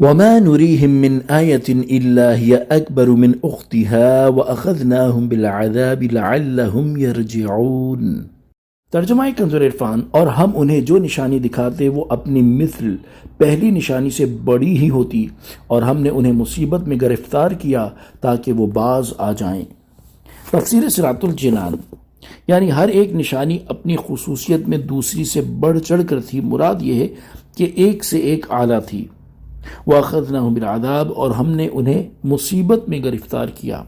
وما نريهم من آية إلا هي أكبر من أختها وأخذناهم بالعذاب لعلهم يرجعون۔ ترجمہ کنز عرفان، اور ہم انہیں جو نشانی دکھاتے وہ اپنی مثل پہلی نشانی سے بڑی ہی ہوتی، اور ہم نے انہیں مصیبت میں گرفتار کیا تاکہ وہ باز آ جائیں۔ تفسیر صراط الجنان، یعنی ہر ایک نشانی اپنی خصوصیت میں دوسری سے بڑھ چڑھ کر تھی۔ مراد یہ ہے کہ ایک سے ایک اعلیٰ تھی۔ وَأَخَذْنَاهُمْ بِالْعَذَابِ، اور ہم نے انہیں مصیبت میں گرفتار کیا،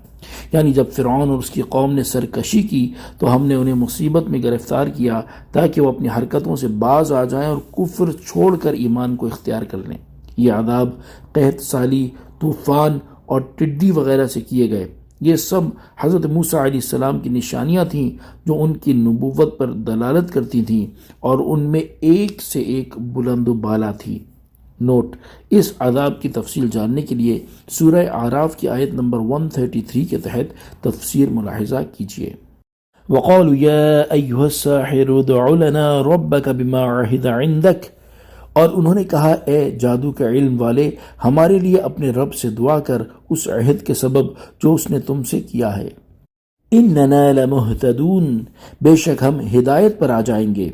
یعنی جب فرعون اور اس کی قوم نے سرکشی کی تو ہم نے انہیں مصیبت میں گرفتار کیا تاکہ وہ اپنی حرکتوں سے باز آ جائیں اور کفر چھوڑ کر ایمان کو اختیار کر لیں۔ یہ عذاب قحط سالی، طوفان اور ٹڈی وغیرہ سے کیے گئے۔ یہ سب حضرت موسیٰ علیہ السلام کی نشانیاں تھیں جو ان کی نبوت پر دلالت کرتی تھیں، اور ان میں ایک سے ایک بلند و بالا تھی۔ نوٹ: اس عذاب کی تفصیل جاننے کے لیے سورہ اعراف کی آیت نمبر 133 کے تحت تفسیر ملاحظہ کیجیے۔ وَقَالُوا يَا أَيُّهَا السَّاحِرُ ادْعُ لَنَا رَبَّكَ بِمَا عَهِدَ عِندَكَ، اور انہوں نے کہا اے جادو کے علم والے، ہمارے لیے اپنے رب سے دعا کر اس عہد کے سبب جو اس نے تم سے کیا ہے۔ إِنَّنَا لَمُهْتَدُونَ، بے شک ہم ہدایت پر آ جائیں گے۔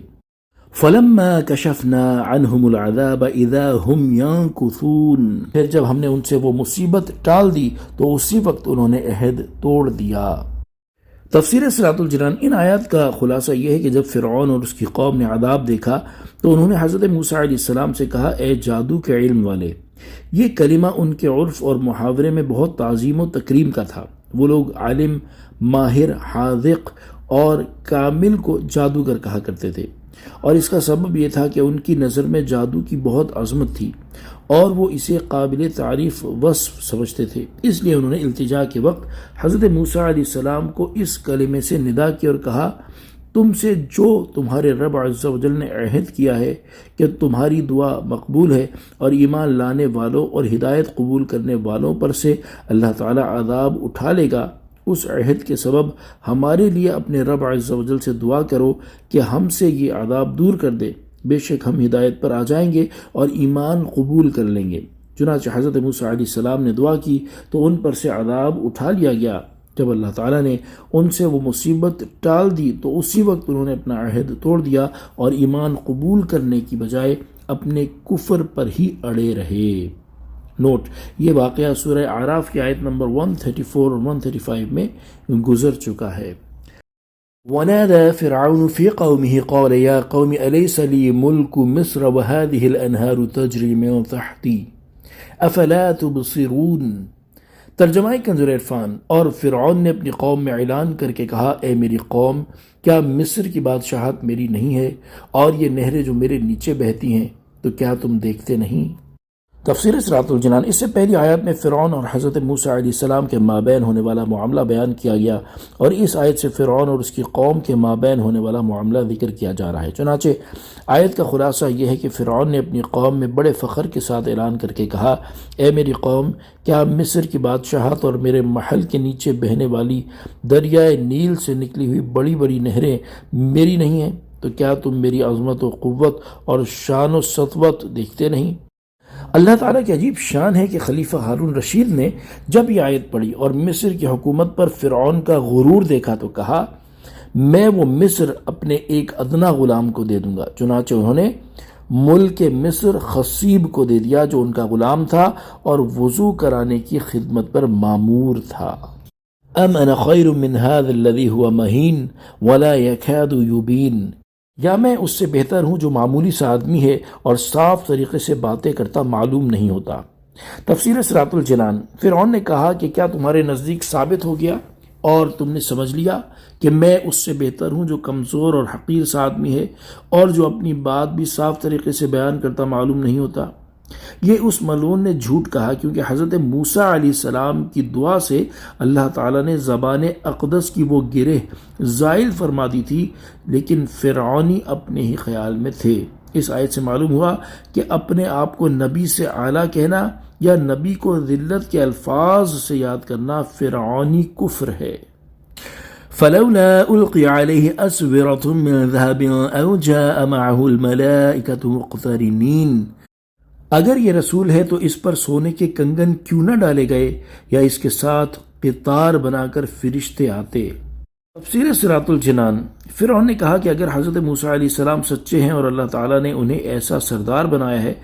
فَلَمَّا كَشَفْنَا عَنْهُمُ الْعَذَابَ إِذَا هُمْ يَنْكُثُونَ، پھر جب ہم نے ان سے وہ مصیبت ٹال دی تو اسی وقت انہوں نے عہد توڑ دیا۔ تفسیر صراط الجنان، ان آیات کا خلاصہ یہ ہے کہ جب فرعون اور اس کی قوم نے عذاب دیکھا تو انہوں نے حضرت موسیٰ علیہ السلام سے کہا اے جادو کے علم والے۔ یہ کلمہ ان کے عرف اور محاورے میں بہت تعظیم و تکریم کا تھا۔ وہ لوگ عالم، ماہر، حاذق اور کامل کو جادوگر کہا کرتے تھے، اور اس کا سبب یہ تھا کہ ان کی نظر میں جادو کی بہت عظمت تھی اور وہ اسے قابل تعریف وصف سمجھتے تھے۔ اس لیے انہوں نے التجا کے وقت حضرت موسیٰ علیہ السلام کو اس کلمے سے ندا کی اور کہا تم سے جو تمہارے رب عز و جل نے عہد کیا ہے کہ تمہاری دعا مقبول ہے، اور ایمان لانے والوں اور ہدایت قبول کرنے والوں پر سے اللہ تعالیٰ عذاب اٹھا لے گا، اس عہد کے سبب ہمارے لیے اپنے رب عز و جل سے دعا کرو کہ ہم سے یہ عذاب دور کر دے، بے شک ہم ہدایت پر آ جائیں گے اور ایمان قبول کر لیں گے۔ چنانچہ حضرت موسیٰ علیہ السلام نے دعا کی تو ان پر سے عذاب اٹھا لیا گیا۔ جب اللہ تعالیٰ نے ان سے وہ مصیبت ٹال دی تو اسی وقت انہوں نے اپنا عہد توڑ دیا اور ایمان قبول کرنے کی بجائے اپنے کفر پر ہی اڑے رہے۔ نوٹ: یہ واقعہ سورہ اعراف کی آیت نمبر 134 اور 135 میں گزر چکا ہے۔ وَنَادَى فِرْعَوْنُ فِي قَوْمِهِ قَالَ يَا قَوْمِ أَلَيْسَ لِي مُلْكُ مِصْرَ وَهَٰذِهِ الْأَنْهَارُ تَجْرِي مِن تَحْتِي أَفَلَا تُبْصِرُونَ۔ ترجمہ کنز عرفان، اور فرعون نے اپنی قوم میں اعلان کر کے کہا اے میری قوم، کیا مصر کی بادشاہت میری نہیں ہے، اور یہ نہریں جو میرے نیچے بہتی ہیں تو کیا تم دیکھتے نہیں؟ تفسیر صراط الجنان، اس سے پہلی آیات میں فرعون اور حضرت موسیٰ علیہ السلام کے مابین ہونے والا معاملہ بیان کیا گیا، اور اس آیت سے فرعون اور اس کی قوم کے مابین ہونے والا معاملہ ذکر کیا جا رہا ہے۔ چنانچہ آیت کا خلاصہ یہ ہے کہ فرعون نے اپنی قوم میں بڑے فخر کے ساتھ اعلان کر کے کہا اے میری قوم، کیا مصر کی بادشاہت اور میرے محل کے نیچے بہنے والی دریائے نیل سے نکلی ہوئی بڑی بڑی نہریں میری نہیں ہیں؟ تو کیا تم میری عظمت و قوت اور شان و سطوت دیکھتے نہیں؟ اللہ تعالیٰ کی عجیب شان ہے کہ خلیفہ ہارون رشید نے جب یہ آیت پڑھی اور مصر کی حکومت پر فرعون کا غرور دیکھا تو کہا میں وہ مصر اپنے ایک ادنا غلام کو دے دوں گا۔ چنانچہ انہوں نے ملک مصر خصیب کو دے دیا جو ان کا غلام تھا اور وضو کرانے کی خدمت پر مامور تھا۔ ام انا خیر من هذا الذي هو مہین ولا يكاد يبین، یا میں اس سے بہتر ہوں جو معمولی سا آدمی ہے اور صاف طریقے سے باتیں کرتا معلوم نہیں ہوتا۔ تفسیر صراط الجنان، فرعون نے کہا کہ کیا تمہارے نزدیک ثابت ہو گیا اور تم نے سمجھ لیا کہ میں اس سے بہتر ہوں جو کمزور اور حقیر سا آدمی ہے اور جو اپنی بات بھی صاف طریقے سے بیان کرتا معلوم نہیں ہوتا؟ یہ اس ملعون نے جھوٹ کہا کیونکہ حضرت موسیٰ علیہ السلام کی دعا سے اللہ تعالیٰ نے زبان اقدس کی وہ گرہ زائل فرما دی تھی، لیکن فرعونی اپنے ہی خیال میں تھے۔ اس آیت سے معلوم ہوا کہ اپنے آپ کو نبی سے اعلیٰ کہنا یا نبی کو ذلت کے الفاظ سے یاد کرنا فرعونی کفر ہے۔ فلولا القي عليه اسورة من ذهب او جاء معه الملائكة مقترنين، اگر یہ رسول ہے تو اس پر سونے کے کنگن کیوں نہ ڈالے گئے یا اس کے ساتھ قطار بنا کر فرشتے آتے۔ تفسیر صراط الجنان۔ فرعون نے کہا کہ اگر حضرت موسیٰ علیہ السلام سچے ہیں اور اللہ تعالیٰ نے انہیں ایسا سردار بنایا ہے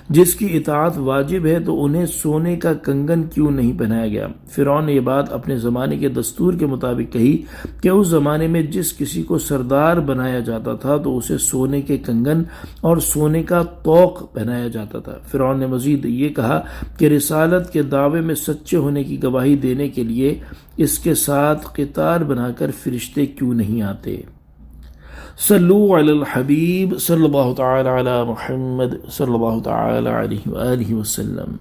جس کی اطاعت واجب ہے تو انہیں سونے کا کنگن کیوں نہیں پہنایا گیا۔ فرعون نے یہ بات اپنے زمانے کے دستور کے مطابق کہی کہ اس زمانے میں جس کسی کو سردار بنایا جاتا تھا تو اسے سونے کے کنگن اور سونے کا طوق پہنایا جاتا تھا۔ فرعون نے مزید یہ کہا کہ رسالت کے دعوے میں سچے ہونے کی گواہی دینے کے لیے اس کے ساتھ قطار بنا کر فرشتے کیوں نہیں آتے۔ صلو علی الحبیب صلی اللہ تعالی علی محمد صلی اللہ تعالی علیہ وآلہ وسلم۔